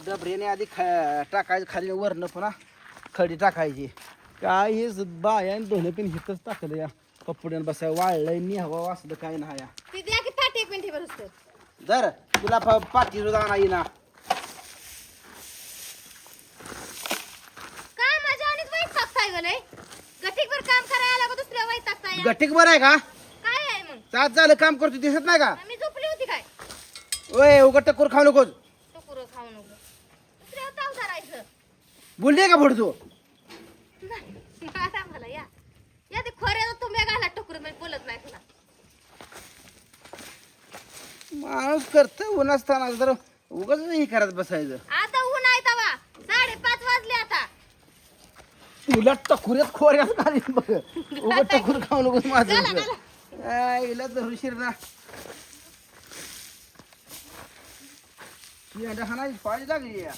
डबऱ्याने आधी टाकायचं खाली वरनं पुन्हा खडी टाकायची. काय हे बाया धुणं पण हिथंच टाकलं या कपड्यान बसाय वाळलंय नि हवा असलं काय नाही या. ती द्या की पाठी एक मिनिट बरं असतं. जर तुला पाठी सुद्धा नाही ना काय माझ्या आणि वैत टाकताय गलय गठीकवर काम करायला लागत दुसऱ्या वैत टाकताय गटिक बरं आहे का? काय आहे मग सात झालं काम करतो दिसत नाही का? मी झोपली होती काय ओय उघड टक्कर खाऊ नकोस. टुकुरं खाऊ नको दुसऱ्या ताव धरायचं बोलली का फोडतो? मारा मला या या ते खोऱ्याला तुम्ही घाला टुकुरं मी बोलत नाही तुला माणूस करत ऊन असताना तर उगाच हे करत बसायचं. आता ऊन आहे तवा 5:30 वाजले आता तुला टकुऱ्यात खोऱ्यात खाली बघ उगाच टकुर खाऊ नकोस माझं. चला, हिला धरुशीर ना हाणायची पाळी लागली या.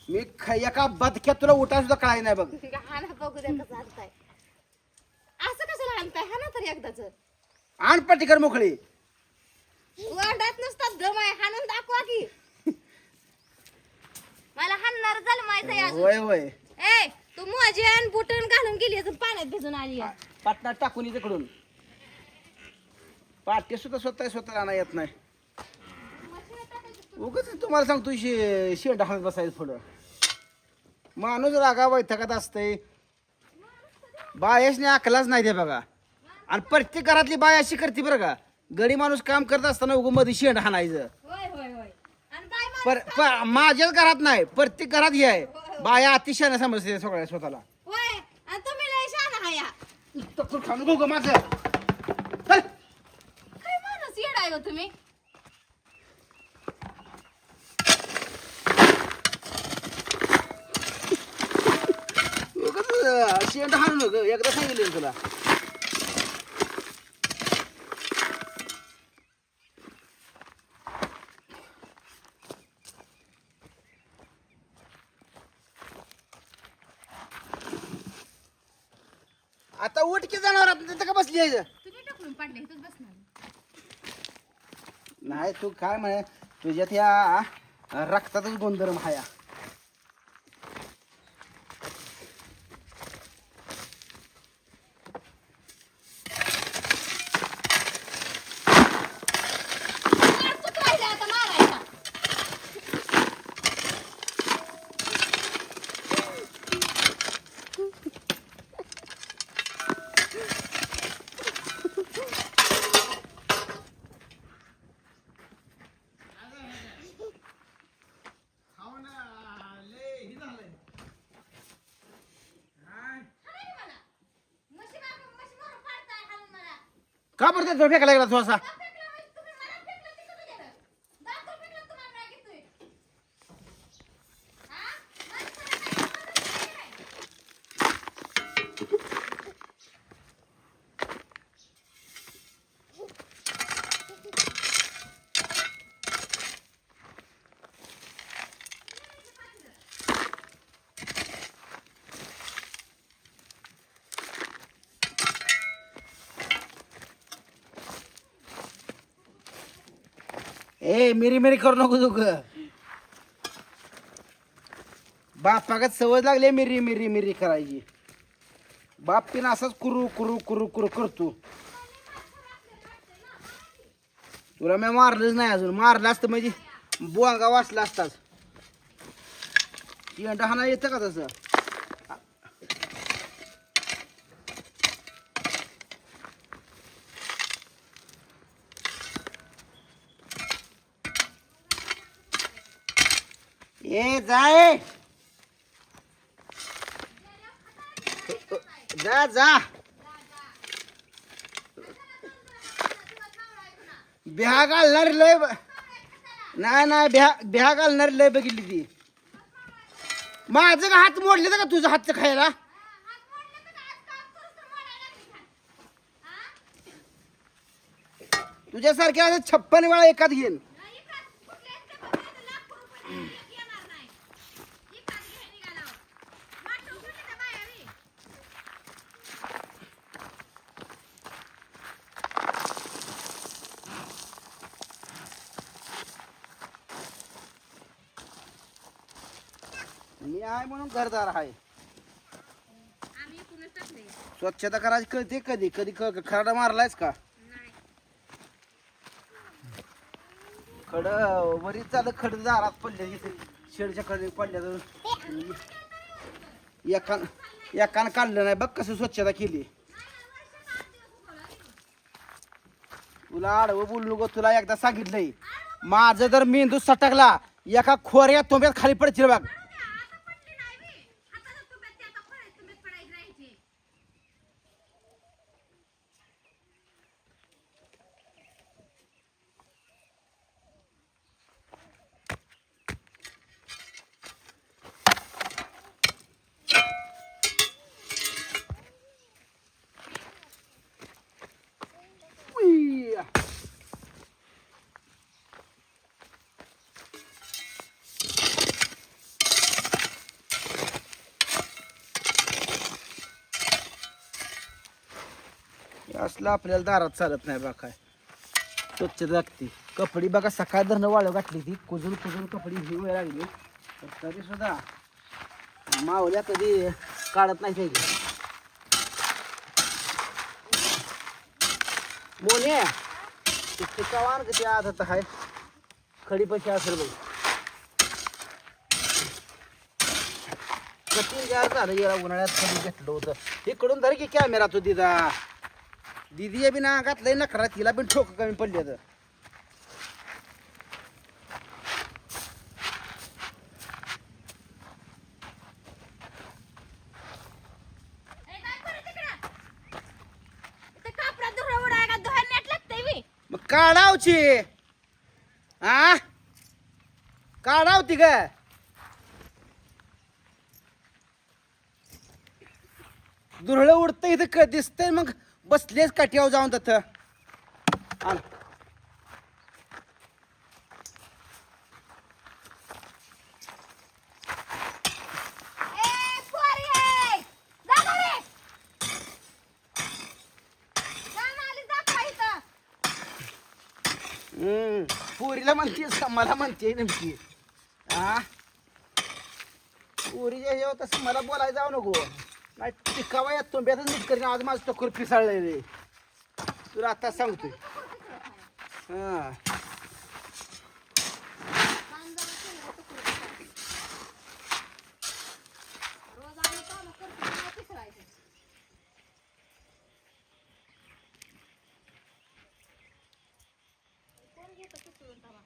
मी एका बदक्यात तुला उठा सुद्धा कळाय नाही बघ. हा ना बघू द्या कसं हाणताय असं कसं हाणताय हा ना तर एकदाच आण पटीकर मोकळी. वांडात नसतात दम आहे हाणून दाखवा की मला हाणणार झालं माहित आहे अजून होय होय ए तू माझी आणि बुटन घालून गेली अजून पाण्यात भिजून आली आहे. पाटणात टाकून इकडून पाटे सुद्धा स्वतः आणा येत नाही. उगाच तुम्हाला सांगतो शेंडा हाणत बसायचं पुढं. माणूस रागा वैथकात असतंय बायासने अकलाच नाही ते बघा. आणि प्रत्येक घरातली बाय अशी करते बरं का. गडी माणूस काम करत असताना उगं मध्ये शेंड हाणायचं. होय होय होय आणि बाय माझ्याच घरात नाही प्रत्येक घरात हे आहे. बाया अतिशय समजते सगळ्या स्वतःला. होय आणि तुम्ही लय शहाणा आहे हा. टक्कर खाऊ नको माझं. चल. काय माणूस येडा आहे हो तुम्ही उगाच शेंड हाणू नको एकदा सांगितलं तुला. आता उठ की जाणार तिथं का बसली आहे? तुम्ही टकलून पडले इथंच बसणार नाही तू काय म्हणे तुझ्यात या रक्तातच गुणधर्म हाया. मारतोच राहिले आता मारायचा म्हशी मारून पाडताय हाणून मला का बरं तो फेकायला लागला थोडासा? फेकलं म्हणजे तुम्ही मला फेकलं तिथं गेलं दाखव फेकलं तुम्हाला काय घेतोय हा माझं ए मिरी करू नको तू ग. बापागत सवय लागली मिरी करायची. बाप पिन असाच कुरू करतो. तुला मी मारलंच नाही अजून. मारलं असतं म्हणजे बोंगा वाचला असताच. शेंडा हाणा येतं का तसं? ए जाय जा बिहा घालणार लय नाही बिहा घालणार लय बघितली ती. माझं का हात मोडले का तुझं हातचं खायला? तुझ्यासारख्या 56 वेळा एकात घेईन. मी आहे म्हणून घरदार आहे. आम्ही एकूणच टाकले. स्वच्छता करायची कळते कधी कधी खरडा मारलायस का? नाही. खड बरीच झालं खड दारात पडले इथे शेडच्या कडे पडल्या एकान काढलं नाही बघ कसं स्वच्छता केली. तुला आडवं बोलू नको, तुला एकदा सांगितलंय माझं जर मेंदू सटकला एका खोऱ्या तोंब्यात खाली पडशील बघ. आता पडली नाही मी. आता जर तुम्ही ते आता तुम्ही पडायची राहायची. उई. असलं आपल्याला दारात चालत नाही बा. काय स्वच्छता लागते. कपडे बघा सकाळ धरणं वाळव घातली ती कुजून कुजून कपडे ही वेळ लागली पण तरी सुद्धा मावल्या कधी काढत नाही पाहिजे. मोने चिकावान किती आदत आहे खडी पैसे असेल बाई. कठीण जार झालं गेला उन्हाळ्यात कधी घेतलं होतं. इकडून धर की कॅमेरा तो दिदा दिदी बी ना घातलंय नखरा तिला पण ठोक कमी पडले तर. ए, काय करू तिकडं? इथं कापडात धुरं उडाय का धुवायला नेट लागतंय बी. मग काढावची आ काढावती ग. दुरळं उडतं इथं दिसतंय मग बसलेच काठ्यावर जाऊन तथ आण. ए, पोरी आहे. जा घरी. जा नाली दाखवा इथं. पुरीला म्हणतेस का मला म्हणते नेमकी आ पुरीच्या जेव्हा तसं मला बोलायला जाऊ नको नाही टिकावा या तोंब्यातच नीट करीन. आज माझं टकोर पिसाळलेले तुला आता सांगतोय. हा रोज आम्ही कामं करतो, मला पिसरायचं. कोण घेतं पिसरून तवा?